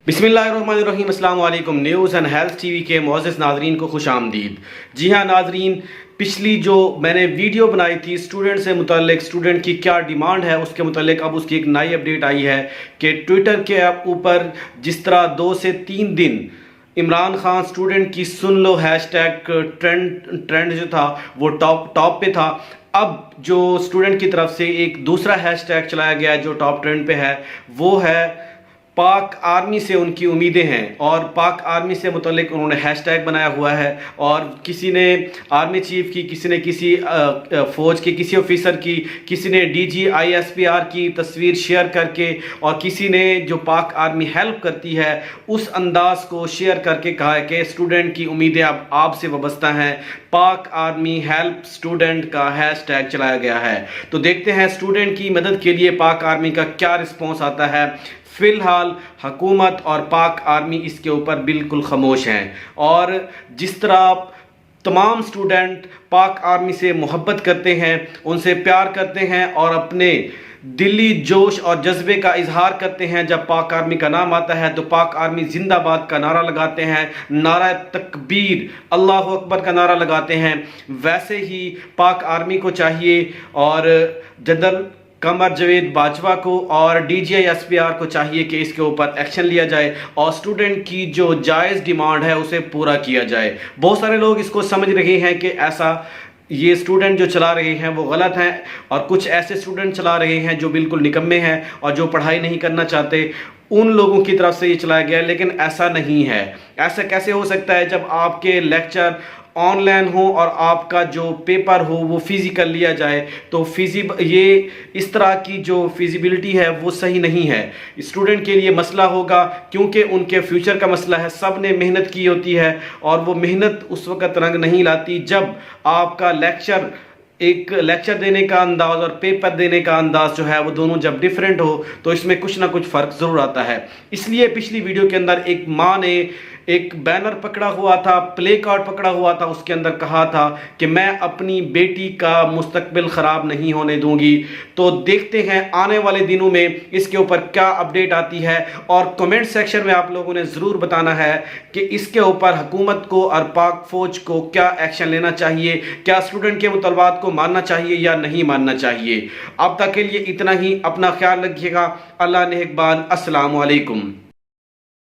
بسم اللہ الرحمن الرحیم۔ السلام علیکم۔ News and health T V کے معزز ناظرین کو خوش آمدید۔ جی ہاں ناظرین، پچھلی جو میں نے ویڈیو بنائی تھی اسٹوڈنٹ سے متعلق، اسٹوڈنٹ کی کیا ڈیمانڈ ہے اس کے متعلق، اب اس کی ایک نئی اپڈیٹ آئی ہے کہ ٹویٹر کے اوپر جس طرح 2 سے 3 دن عمران خان اسٹوڈنٹ کی سن لو ہیش ٹیگ ٹرینڈ جو تھا وہ ٹاپ پہ تھا، اب جو اسٹوڈنٹ کی طرف سے ایک دوسرا ہیش ٹیگ چلایا گیا ہے جو ٹاپ ٹرینڈ پہ ہے، وہ ہے پاک آرمی سے ان کی امیدیں ہیں، اور پاک آرمی سے متعلق انہوں نے ہیش ٹیگ بنایا ہوا ہے، اور کسی نے آرمی چیف کی، کسی نے کسی فوج کے کسی آفیسر کی، کسی نے DGISPR کی تصویر شیئر کر کے، اور کسی نے جو پاک آرمی ہیلپ کرتی ہے اس انداز کو شیئر کر کے کہا ہے کہ اسٹوڈنٹ کی امیدیں اب آپ سے وابستہ ہیں، پاک آرمی ہیلپ اسٹوڈنٹ کا ہیش ٹیگ چلایا گیا ہے۔ تو دیکھتے ہیں اسٹوڈنٹ کی مدد کے لیے پاک آرمی کا کیا رسپانس آتا ہے۔ فی الحال حکومت اور پاک آرمی اس کے اوپر بالکل خاموش ہیں، اور جس طرح تمام اسٹوڈنٹ پاک آرمی سے محبت کرتے ہیں، ان سے پیار کرتے ہیں، اور اپنے دلی جوش اور جذبے کا اظہار کرتے ہیں جب پاک آرمی کا نام آتا ہے، تو پاک آرمی زندہ باد کا نعرہ لگاتے ہیں، نعرہ تکبیر، اللہ اکبر کا نعرہ لگاتے ہیں، ویسے ہی پاک آرمی کو چاہیے، اور جنرل قمر جاوید باجوہ کو اور DGISPR کو چاہیے کہ اس کے اوپر ایکشن لیا جائے، اور اسٹوڈنٹ کی جو جائز ڈیمانڈ ہے اسے پورا کیا جائے۔ بہت سارے لوگ اس کو سمجھ رہے ہیں کہ ایسا یہ اسٹوڈنٹ جو چلا رہے ہیں وہ غلط ہیں، اور کچھ ایسے اسٹوڈنٹ چلا رہے ہیں جو بالکل نکمے ہیں اور جو پڑھائی نہیں کرنا چاہتے، ان لوگوں کی طرف سے یہ چلایا گیا ہے، لیکن ایسا نہیں ہے۔ ایسا کیسے ہو سکتا ہے جب آپ کے لیکچر آن لائن ہو اور آپ کا جو پیپر ہو وہ فزیکل لیا جائے؟ تو یہ اس طرح کی جو فیزیبلٹی ہے وہ صحیح نہیں ہے، اسٹوڈنٹ کے لیے مسئلہ ہوگا، کیونکہ ان کے فیوچر کا مسئلہ ہے، سب نے محنت کی ہوتی ہے، اور وہ محنت اس وقت رنگ نہیں لاتی جب آپ کا ایک لیکچر دینے کا انداز اور پیپر دینے کا انداز جو ہے وہ دونوں جب ڈیفرنٹ ہو تو اس میں کچھ نہ کچھ فرق ضرور آتا ہے۔ اس لیے پچھلی ویڈیو کے اندر ایک ماں نے ایک بینر پکڑا ہوا تھا، پلے کارڈ پکڑا ہوا تھا، اس کے اندر کہا تھا کہ میں اپنی بیٹی کا مستقبل خراب نہیں ہونے دوں گی۔ تو دیکھتے ہیں آنے والے دنوں میں اس کے اوپر کیا اپڈیٹ آتی ہے، اور کمنٹ سیکشن میں آپ لوگوں نے ضرور بتانا ہے کہ اس کے اوپر حکومت کو اور پاک فوج کو کیا ایکشن لینا چاہیے، کیا اسٹوڈنٹ کے مطالبات کو ماننا چاہیے یا نہیں ماننا چاہیے۔ اب تک کے لیے اتنا ہی، اپنا خیال رکھیے گا، اللہ نگہبان، السلام علیکم۔